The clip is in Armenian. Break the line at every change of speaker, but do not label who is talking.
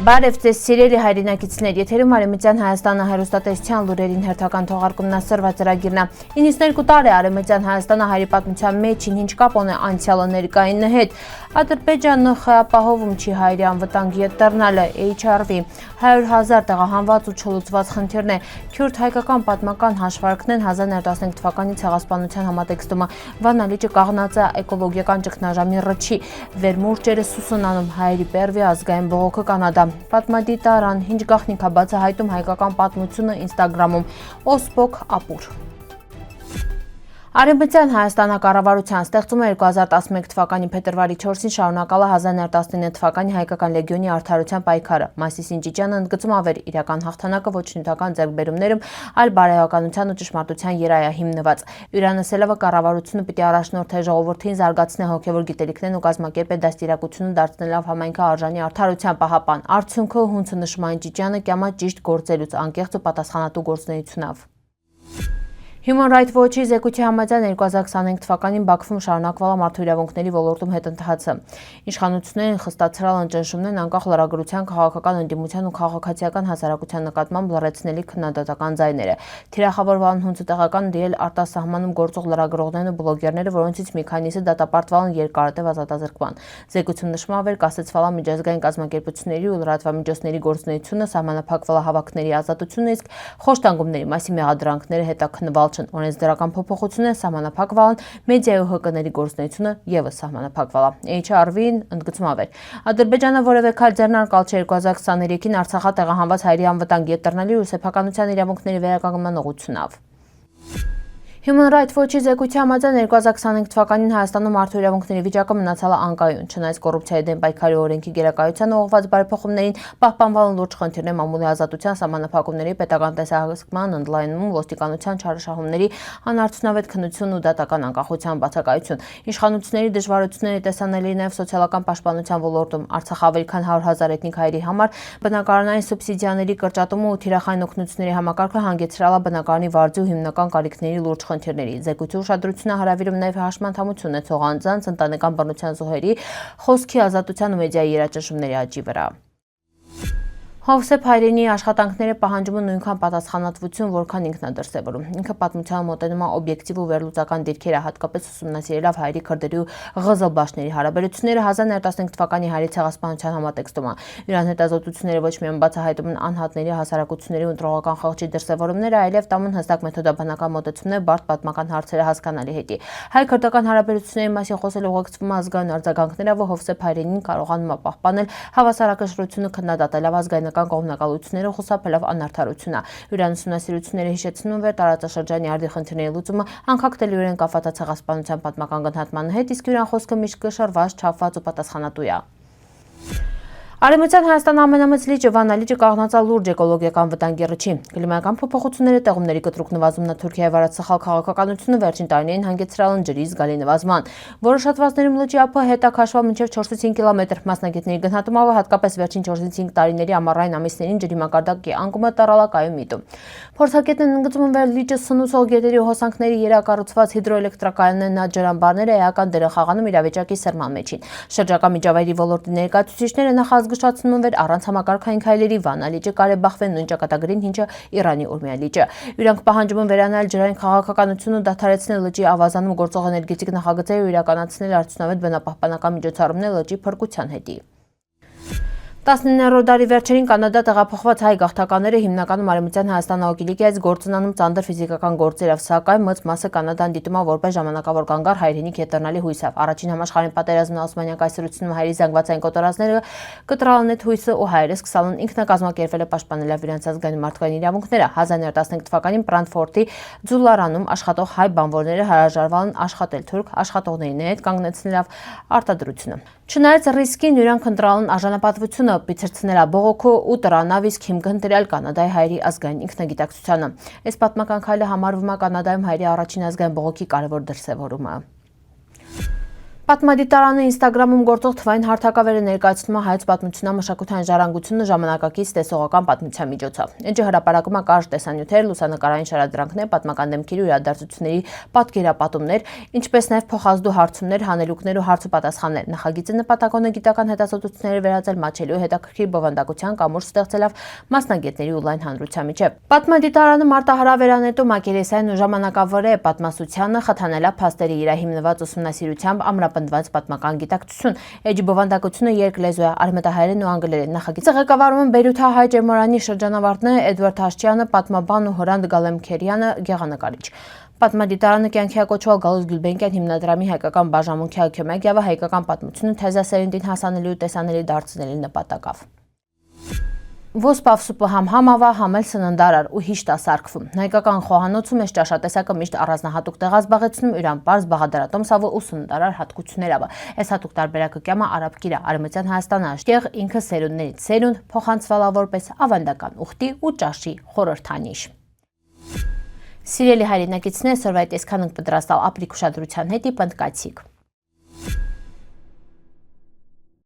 Բարև ձեզ սիրելի հայրենակիցներ, եթերում Արևմտյան Հայաստանը հեռուստատեսության լուրերին հերթական թողարկումն ասրված ծրագիրն է։ 92 տարի Արևմտյան Հայաստանը հայերի պատմության մեջին ինչ կապ ունի անցյալը ներկային հետ։ Ադրբեջանը խաղապահովում չի հայերի անվտանգի ետռնալը, HRV 100,000 տեղահանված ու չլուծված խնդիրն է։ Քյուրդ հայկական պատմական հաշվարկն են 1915 թվականի ցեղասպանության համատեքստումը Վանա լիճը կաղնած է էկոլոգիական ճգնաժամի ռճի, վերմուրճերը սուսունանում հայերի պերվի ազգային բողոքը Կանադա։ Պատմադիտարան ինչ գաղտնիք է բացահայտում հայկական պատմությունը Ինստագրամում Օսպոկ ապուր։ Արևմտյան Հայաստանակառավարության ստեղծումը 2011 թվականի փետրվարի 4-ին շարունակալը 1919 թվականի հայկական լեգիոնի արդարության պայքարը։ Մասիսին Ճիճյանը ընդգծում ավեր իրական հաղթանակը ոչ նյութական ձեռքբերումներում, այլ բարոյականության ու ճշմարտության երայա հիմնված։ Յուրանասելավը կառավարությունը պիտի առաջնորդի ժողովրդին զարգացնի հոգևոր գիտելիքներն ու կազմակերպի դաստիարակությունը դարձնելով համայնքը արժանի արդարության պահապան։ Արդյունքը հունցը նշում այն Ճիճյանը կյամա ճիշտ գործելուց անկեղծ ու պատասխանատու գործունեությունով։ Human Rights Watch-ի զեկույցի համաձայն 2025 թվականին Բաքվում շարունակվала մարդու իրավունքների ոլորտում հետընթացը։ Իշխանություններին խստացրալ են ճնշումներն անկախ լրագրության, քաղաքական ընդդիմության ու քաղաքացիական հասարակության նկատմամբ լռեցնելի քննադատական ձայները։ Թիրախավորվան հունցը տեղական դիել արտասահմանում գործող լրագրողներն ու բլոգերները, որոնցից մի քանիսը դատապարտվան երկարատև ազատազրկման։ Զեկույցում նշվում ավեր կասեցվալա միջազգային կազմակերպությունների ու լրատվամիջոցների գործունեությունը, սահմանափակվալա հավաքների ազատությունը, իսկ խոշտանգումների մասի մեղադրանքները հետաքննվել Օրենսդրական փոփոխությունները սահմանափակվան, մեդիայի ու ՀԿ-ների գործունեությունը ևս սահմանափակվала։ HRV-ին ընդգծում ավեր։ Ադրբեջանը որևէ քայլ ձեռնարկալ չէ 2023-ին Արցախա տեղահանված հայերի անվտանգի ետռնալի ու սեփականության իրավունքների վերականգնման ուղղությունով։ Human Rights Watch-ի զեկույցի համաձայն 2025 թվականին Հայաստանում մարդու իրավունքների վիճակը մնացել է անկայուն, չնայած կոռուպցիայի դեմ պայքարի օրենքի գերակայությանը ուղղված բարեփոխումներին պահպանվան լուրջ խնդիրներ մամուլի ազատության, սահմանափակումների, պետական տեսահսկման, ընդլայնվում, ոստիկանության չարաշահումների, անարդյունավետ քննություն ու դատական անկախության բացակայություն։ Իշխանությունների դժվարությունների տեսանելի նաև սոցիալական պաշտպանության ոլորտում։ Արցախ ավելի քան 100,000 էթնիկ հայերի համար բնակարանային սուբսիդիաների կրճատումը ու թիրախային օգնությունների համակարգը հանգեցրել է բնակարանի վարձի ու հիմնական կարիքների լուրջ խնդիրների։ Զեկույցի ուշադրությունը հրավիրում նաև հաշմանդամություն ունեցող անձանց, ընտանեկան բռնության զոհերի, խոսքի ազատության ու մեդիայի երաճնշումների աճի վրա։ Հովսեփ Հայրենիի աշխատանքները պահանջում են նույնքան պատասխանատվություն, որքան ինքնադրսևորում։ Ինքը պատմության մոտենում է օբյեկտիվ ու վերլուծական դիրքերը, հատկապես ուսումնասիրելով հայերի, քրդերի ու ղզլբաշների հարաբերությունները 1915 թվականի հայերի ցեղասպանության համատեքստումը։ Իրան հետազոտությունները ոչ միայն բացահայտում են անհատների, հասարակությունների ու ընտրողական խղճի դրսևորումները, այլև տանում հստակ մեթոդաբանական մոտեցումներ բարդ պատմական հարցերը հասկանալի հետի։ Հայ-քրդական հարաբերությունների մասին խոսել ուղեկցվում ազգային արձագանքներով, Հովսեփ Հայրենին կարողանում է պահպանել հավասարակշռությունը քննադատելով ազգային կողմնակալությունները խուսափելով անարդարությունը։ Յուրան ուսումնասիրությունները հիշեցնում վեր տարածաշրջանի արդի խնդիրների լուծումը անկախտելիորեն կապված է ցեղասպանության պատմական գնահատման հետ, իսկ յուրան խոսքը միշտ կշռված, չափված ու պատասխանատու է։ Արևմտյան Հայաստանի ամենամեծ լիճը Վանա լիճը կաղնած է լուրջ էկոլոգիական վտանգի ռճի։ Կլիմայական փոփոխությունները, տեղումների կտրուկ նվազումն ու Թուրքիայի վարած սխալ քաղաքականությունը վերջին տարիներին հանգեցրել են ջրի զգալի նվազման։ Որոշ հատվածներում լճի ափը հետ է քաշվել մինչև 4-ից 5 կիլոմետր։ Մասնագետների գնահատումով հատկապես վերջին 4-ից 5 տարիների ամառային ամիսներին ջրի մակարդակի անկումը տառալակայում միտում։ Փորձագետներն ընդգծում են լիճը սնուցող գետերի ու հոսանքների երակառուցված հիդրոէլեկտրակայաններն աջրանբարները էական դեր խաղանում իրավիճակի սրման մեջին։ Շրջակա միջավայրի ոլորտի ներկայացուցիչները նախազգուշացնում են վեր առանց համակարգային քայլերի Վանա լիճը կարեբախվեն նույն ճակատագրին, ինչը Իրանի Ուրմիա լիճը։ Իրանք պահանջում են վերանայել ջրային քաղաքականությունը ու դադարեցնել լճի ավազանում գործող էներգետիկ նախագծերը ու իրականացնել արդյունավետ բնապահպանական միջոցառումներ լճի փրկության հետի։ 19-րդ դարի վերջերին Կանադա տեղափոխված հայ գաղթականները հիմնականում Արևմտյան Հայաստանահոգ Կիլիկիայից գործունանում ծանր ֆիզիկական գործերով, սակայն մեծ մասը Կանադան դիտում է որպես ժամանակավոր կանգառ հայրենիք ետռնալի հույսով։ Առաջին համաշխարհային պատերազմն ու Օսմանյան կայսրությունում հայերի զանգվածային կոտորածները կտրալն այդ հույսը ու հայերը սկսալ են ինքնակազմակերպվել պաշտպանելով իրենց ազգային մարդկային իրավունքները։ 1915 թվականին Պրանտֆորտի Ձուլարանում աշխատող հայ բանվորները հրաժարվել են աշխատել թուրք աշխատողների հետ, կանգնեցնելով արտադրությունը։ Չնայած ռիսկին նրանք ընտրել են արժանապատվությունը, բիցրցնել բողոքը ու տրանավ, իսկ հիմք ընտրել Կանադայի հայերի ազգային ինքնագիտակցությանը։ Այս պատմական քայլը համարվում է Կանադայում հայերի առաջին ազգային բողոքի կարևոր դրսևորումը։ Պատմադիտարանը Ինստագրամում գործող թվային հարթակավերը ներկայացնում է հայոց պատմությունամշակութային ժառանգությունը ժամանակակից տեսողական պատմության միջոցով։ Էջը հրապարակում է կարճ տեսանյութեր, լուսանկարային շարադրանքներ, պատմական դեմքերի ու իրադարձությունների պատկերապատումներ, ինչպես նաև փոխազդու հարցումներ, հանելուկներ ու հարցուպատասխաններ։ Նախագիծը նպատակոն է գիտական հետազոտությունները վերածել մատչելի ու հետաքրքիր բովանդակության կամուրջ ստեղծելով մասնագետների ու լայն հանրության միջև։ Պատմադիտարանը մարտահրավերանետու Մակերեսյանն ու ժամանակավոր է պատմասությանը խթանելա փաստերի վրա հիմնված ուսումնասիրությամբ ամրապնդված պատմական գիտակցություն։ Էջի բովանդակությունը երկլեզու է, արմենահայերեն ու անգլերեն։ Նախագիծը ղեկավարում են Բեյրութահայ ջերմորանի շրջանավարտները Էդվարդ Հաշչյանը, պատմաբան ու Հրանտ Գալեմքերյանը, գեղանկարիչ։ Պատմադիտարանը կյանքի է կոչվել Գալուստ Գյուլբենկյան հիմնադրամի հայկական բաժանմունքի աքյոմեգիավը հայկական պատմությունը թեզասերնդին հասանելի ու տեսանելի դարձնելու նպատակով։ Ոսպավսուպը համ համավա, համ էլ սննդարար ու հիշտ ասարկվում։ Հայկական խոհանոցում էս ճաշատեսակը միշտ առանձնահատուկ տեղ զբաղեցնում իրան պարզ բաղադրատոմսավը ու սննդարար հատկություններով։ Այս հատուկ տարբերակը կյամա արաբկիրա Արևմտյան Հայաստանը աշտեղ ինքը սերունդներից սերունդ փոխանցվալա որպես ավանդական ուխտի ու ճաշի խորհրդանիշ։ Սիրելի հայրենակիցներ, սորվայտ այսքան ենք պատրաստալ ապրիկ ուշադրության հետի պնդկացիք։